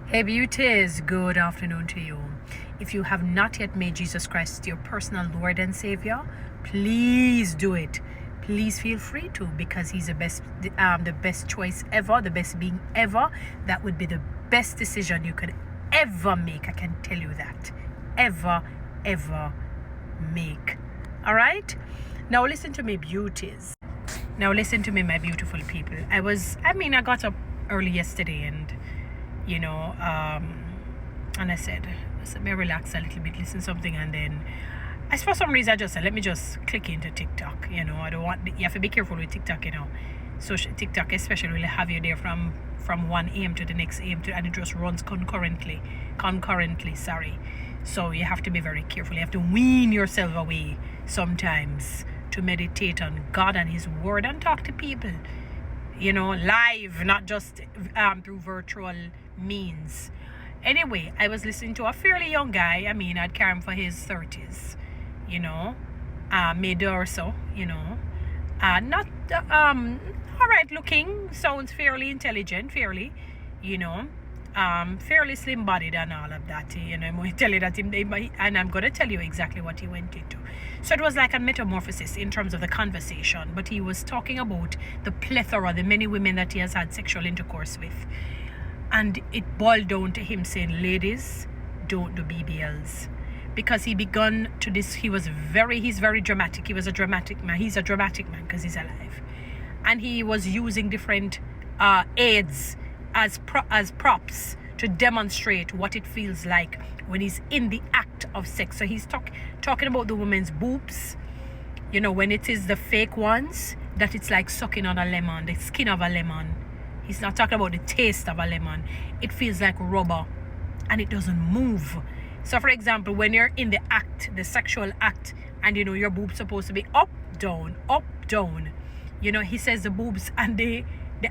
Hey beauties, good afternoon to you. If you have not yet made Jesus Christ your personal Lord and Savior, please do it. Please feel free to, because he's the best choice ever, the best being ever. That would be the best decision you could ever make. I can tell you that. Ever make. All right? Now listen to me, beauties. Now listen to me, my beautiful people. I got up early yesterday and and I said, let me relax a little bit, listen to something, and then for some reason I just said, let me just click into TikTok. I don't want, you have to be careful with TikTok, So TikTok especially will have you there from 1 a.m. to the next a.m. and it just runs concurrently, sorry. So you have to be very careful. You have to wean yourself away sometimes to meditate on God and his word and talk to people, live, not just through virtual means. Anyway, I was listening to a fairly young guy. I'd carry him for his 30s, mid or so, not all right looking, sounds fairly intelligent, fairly slim bodied and all of that. I'm going to tell you that and I'm going to tell you exactly what he went into. So it was like a metamorphosis in terms of the conversation, but he was talking about the plethora, the many women that he has had sexual intercourse with. And it boiled down to him saying, ladies, don't do BBLs. Because he begun to this, he's very dramatic. He was a dramatic man. He's a dramatic man because he's alive. And he was using different aids as props to demonstrate what it feels like when he's in the act of sex. So he's talking about the woman's boobs, when it is the fake ones, that it's like sucking on a lemon, the skin of a lemon. He's not talking about the taste of a lemon. It feels like rubber and it doesn't move. So for example, when you're in the act, the sexual act, and your boob's supposed to be up, down, he says the boobs and the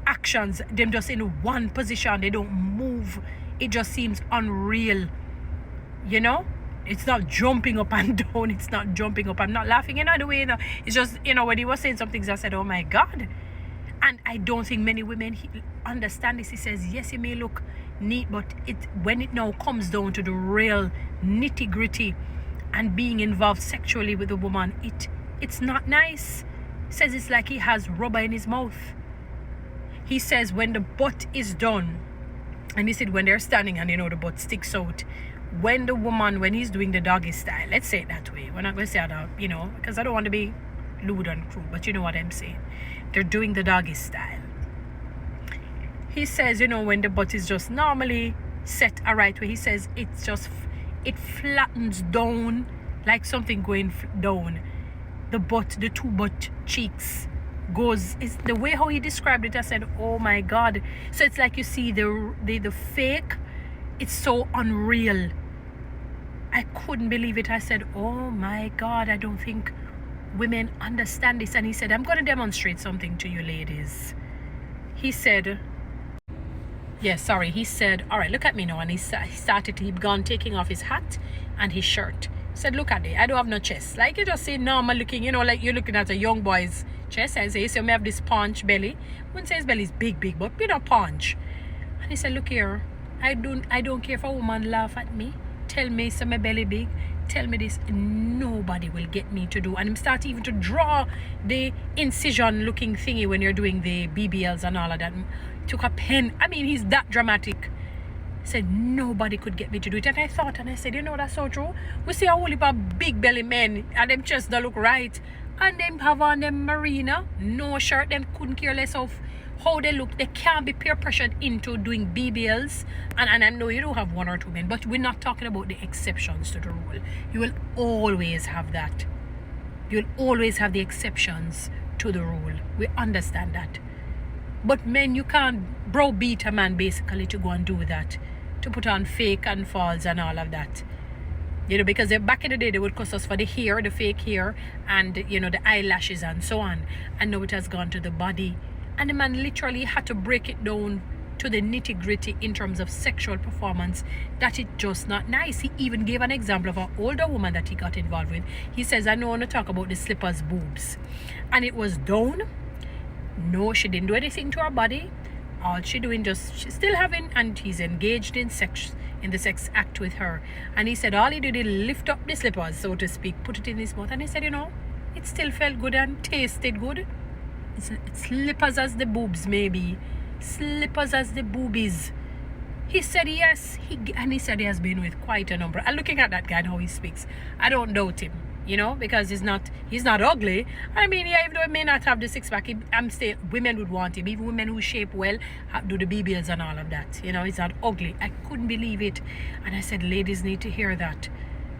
actions, them just in one position, they don't move. It just seems unreal. It's not jumping up and down. It's not jumping up. I'm not laughing in any way. It's just, when he was saying some things, I said, oh my God. And I don't think many women understand this. He says, yes, it may look neat, but when it now comes down to the real nitty gritty and being involved sexually with a woman, it's not nice. He says it's like he has rubber in his mouth. He says when the butt is done, and he said when they're standing and the butt sticks out, when he's doing the doggy style, let's say it that way. We're not going to say that, because I don't want to be lewd and cruel, but you know what I'm saying. They're doing the doggy style. He says, when the butt is just normally set a right way, he says it flattens down like something going down. The two butt cheeks is the way how he described it. I said, oh my God. So it's like you see the fake. It's so unreal. I couldn't believe it. I said, oh my God, I don't think women understand this. And he said, I'm going to demonstrate something to you ladies. He said, all right, look at me now. And he'd gone taking off his hat and his shirt. He said, look at it, I don't have no chest. Like you just say normal looking, like you're looking at a young boy's chest. And say, I have this paunch belly. I wouldn't say his belly is big, but paunch. And he said, look here, I don't care if a woman laugh at me, tell me so my belly big, tell me this, nobody will get me to do. And him start even to draw the incision looking thingy when you're doing the BBLs and all of that. Took a pen. He's that dramatic. Said nobody could get me to do it. And I thought, and I said, that's so true. We see a whole heap of big belly men and them just don't look right. And them have on them marina, no shirt, them couldn't care less of how they look. They can't be peer pressured into doing BBLs. And I know you do have one or two men, but we're not talking about the exceptions to the rule. You will always have that. You'll always have the exceptions to the rule. We understand that. But men, you can't browbeat a man basically to go and do that, to put on fake and false and all of that. Because back in the day, they would cost us for the hair, the fake hair, and, the eyelashes and so on. And now it has gone to the body. And the man literally had to break it down to the nitty gritty in terms of sexual performance, that it's just not nice. He even gave an example of an older woman that he got involved with. He says, I don't want to talk about the slippers boobs. And it was down. No, she didn't do anything to her body. All she doing she's still having, and he's engaged in the sex act with her. And he said all he did is lift up the slippers, so to speak, put it in his mouth, and he said, it still felt good and tasted good. It's slippers as the boobs, maybe. Slippers as the boobies. He said yes. He said he has been with quite a number. And looking at that guy and how he speaks, I don't doubt him, because he's not ugly. I mean, yeah, even though he may not have the six-pack, I'm still, women would want him. Even women who shape well, do the BBLs and all of that. He's not ugly. I couldn't believe it. And I said, ladies need to hear that.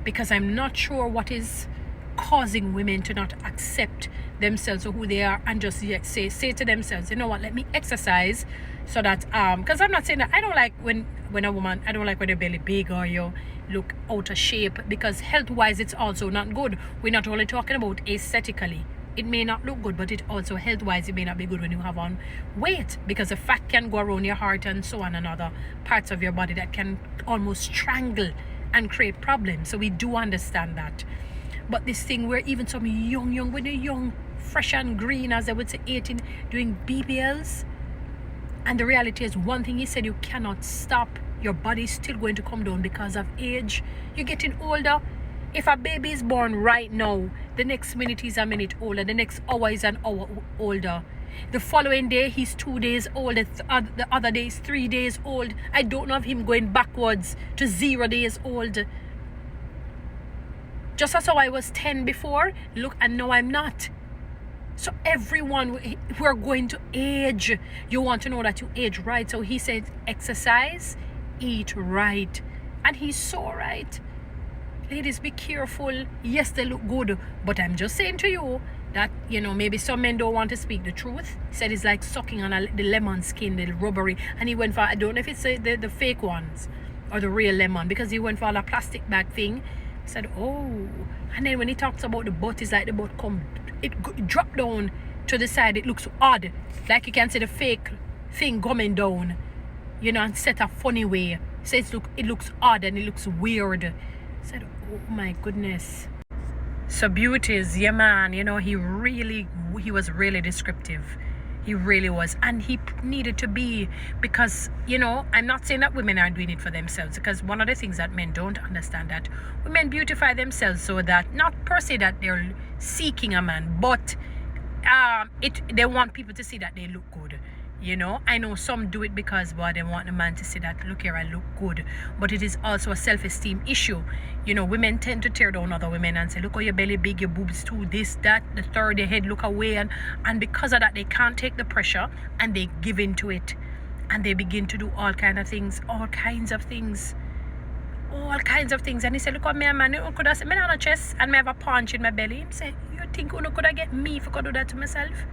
Because I'm not sure what is causing women to not accept themselves or who they are, and just say to themselves, you know what, let me exercise, so that because I'm not saying that I don't like when a woman, I don't like when your belly big or you look out of shape, because health wise it's also not good. We're not only talking about aesthetically, it may not look good, but it also health wise it may not be good when you have on weight, because the fat can go around your heart and so on, and other parts of your body that can almost strangle and create problems. So we do understand that. But this thing where even some when you're young, fresh and green, as I would say, 18, doing BBLs, and the reality is, one thing he said, you cannot stop. Your body's still going to come down because of age. You're getting older. If a baby is born right now, the next minute he's a minute older, the next hour is an hour older. The following day he's 2 days old, the other day is 3 days old. I don't know of him going backwards to 0 days old. Just as how I was 10 before, look, and now I'm not. So everyone, we're going to age. You want to know that you age right. So he said, exercise, eat right. And he's so right. Ladies, be careful. Yes, they look good. But I'm just saying to you that, maybe some men don't want to speak the truth. He said it's like sucking on the lemon skin, the rubbery. And he went for, I don't know if it's the fake ones or the real lemon, because he went for a plastic bag thing. Said, oh, and then when he talks about the butt, it's like the butt it drop down to the side. It looks odd, like you can see the fake thing coming down, and set a funny way. So it looks odd and it looks weird. Said, oh my goodness. So Beauties, yeah man, he was really descriptive. He really was. And he needed to be, because, I'm not saying that women are doing it for themselves, because one of the things that men don't understand, that women beautify themselves so that, not per se that they're seeking a man, but they want people to see that they look good. I know some do it because, they want the man to see that, look here, I look good. But it is also a self-esteem issue. Women tend to tear down other women and say, look how your belly big, your boobs too, this, that, the third, your head look away. And because of that, they can't take the pressure and they give in to it. And they begin to do all kinds of things. And he said, look at me, man, you could have said, me on a chest and me have a punch in my belly. He said, you think you could have get me if I could do that to myself?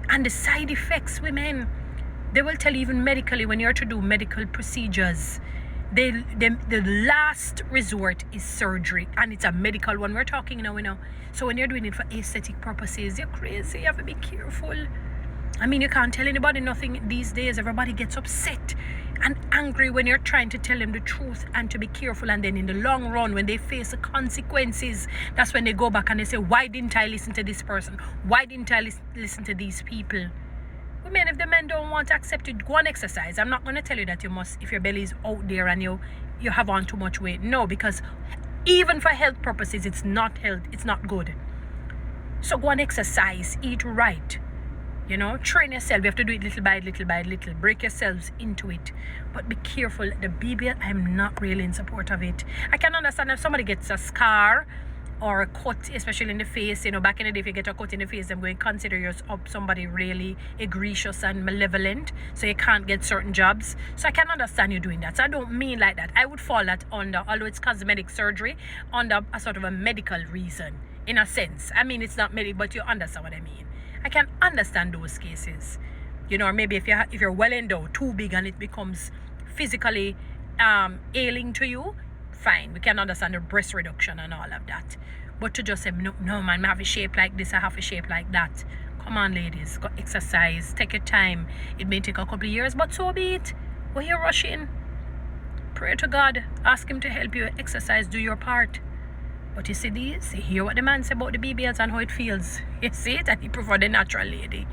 And the side effects, women, they will tell you even medically, when you're to do medical procedures, the last resort is surgery, and it's a medical one we're talking now. So when you're doing it for aesthetic purposes, you're crazy. You have to be careful. I mean, you can't tell anybody nothing these days. Everybody gets upset and angry when you're trying to tell them the truth and to be careful. And then in the long run, when they face the consequences, that's when they go back and they say, why didn't I listen to this person? Why didn't I listen to these people? Women, if the men don't want to accept it, go and exercise. I'm not going to tell you that you must, if your belly is out there and you have on too much weight. No, because even for health purposes, it's not health. It's not good. So go and exercise. Eat right. Train yourself. You have to do it little by little. Break yourselves into it. But be careful. The BBL, I'm not really in support of it. I can understand if somebody gets a scar or a cut, especially in the face. Back in the day, if you get a cut in the face, I'm going to consider you somebody really egregious and malevolent. So you can't get certain jobs. So I can understand you doing that. So I don't mean like that. I would fall that under, although it's cosmetic surgery, under a sort of a medical reason, in a sense. I mean, it's not medical, but you understand what I mean. I can understand those cases, or maybe if you're well endowed, too big, and it becomes physically ailing to you, fine. We can understand the breast reduction and all of that. But to just say, no man, I have a shape like this, I have a shape like that. Come on, ladies, go exercise, take your time. It may take a couple of years, but so be it. Why you're rushing? Pray to God, ask him to help you exercise, do your part. But you see these, you hear what the man said about the BBLs and how it feels. You see it, and he prefer the natural lady.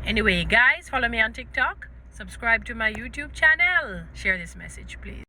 Anyway, guys, follow me on TikTok. Subscribe to my YouTube channel. Share this message, please.